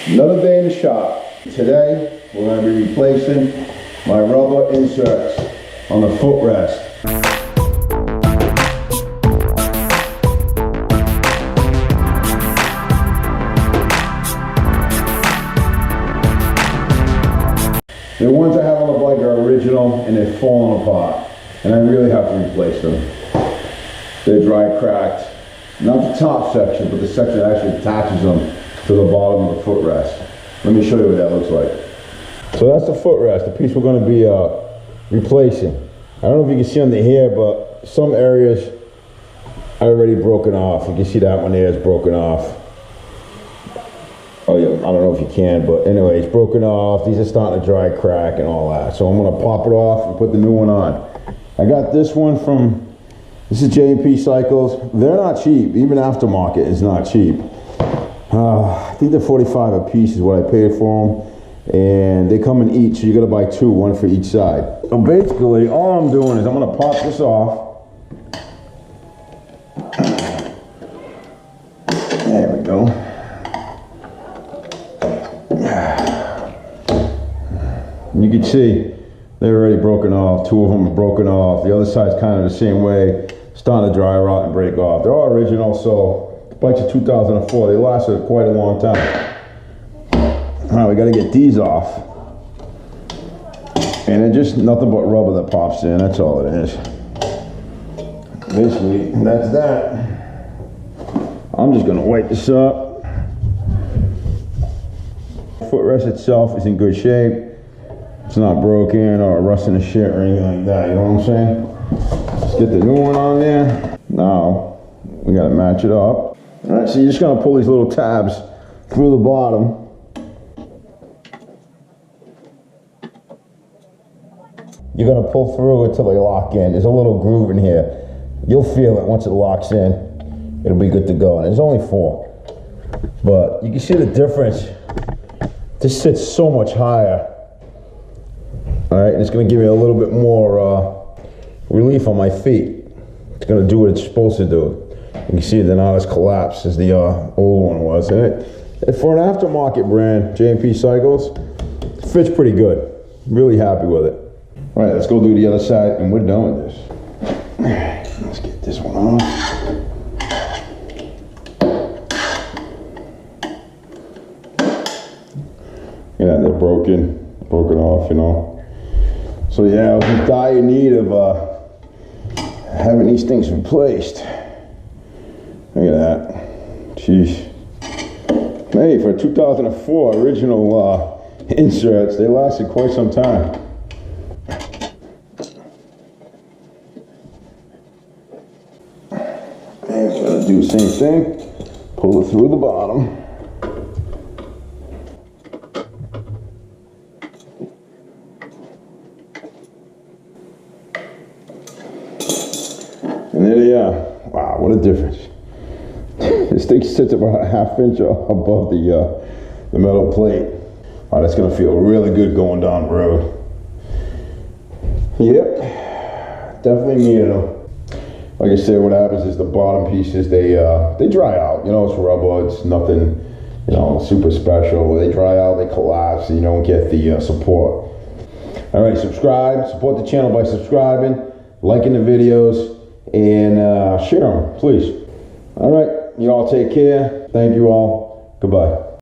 Another day in the shop. Today, we're going to be replacing my rubber inserts on the footrest. The ones I have on the bike are original and they're falling apart, and I really have to replace them. They're dry cracked. Not the top section, but the section that actually attaches them to the bottom of the footrest. Let me show you what that looks like. So that's the footrest, the piece we're going to be replacing. I don't know if you can see under here, but some areas are already broken off. You can see that one there is broken off. Oh yeah, I don't know if you can, but anyway, it's broken off. These are starting to dry crack and all that. So I'm going to pop it off and put the new one on. I got this one from, this is J&P Cycles. They're not cheap. Even aftermarket is not cheap. I think they're $45 a piece is what I paid for them. And they come in each, so you got to buy two, one for each side. So basically, all I'm doing is I'm going to pop this off. There we go. You can see they're already broken off. Two of them are broken off. The other side's kind of the same way. Starting to dry rot and break off. They're all original, so the bike's a 2004. They lasted quite a long time. All right, we got to get these off. And they're just nothing but rubber that pops in. That's all it is. Basically, that's that. I'm just going to wipe this up. Footrest itself is in good shape. It's not broken or rusting to shit or anything like that, you know what I'm saying? Let's get the new one on there. Now, we gotta match it up. All right, so you're just gonna pull these little tabs through the bottom. You're gonna pull through until they lock in. There's a little groove in here. You'll feel it once it locks in. It'll be good to go, and there's only 4. But you can see the difference. This sits so much higher. All right, and it's going to give me a little bit more relief on my feet. It's going to do what it's supposed to do. You can see they're not as collapsed as the old one was. And for an aftermarket brand, J&P Cycles, it fits pretty good. Really happy with it. All right, let's go do the other side, and we're done with this. Let's get this one off. Yeah, they're broken off, you know. So yeah, I was in dire need of having these things replaced. Look at that. Jeez. Hey, for 2004 original inserts, they lasted quite some time. And I'm gonna do the same thing. Pull it through the bottom. And there they are. Wow, what a difference. This thing sits about a ½ inch above the metal plate. Wow, that's gonna feel really good going down the road. Yep, definitely needed them. Like I said, what happens is the bottom pieces, they dry out. You know, it's rubber, it's nothing, you know, super special. They dry out, they collapse, and you don't get the support. All right, subscribe, support the channel by subscribing, liking the videos, and share them, please. All right, you all take care. Thank you all. Goodbye.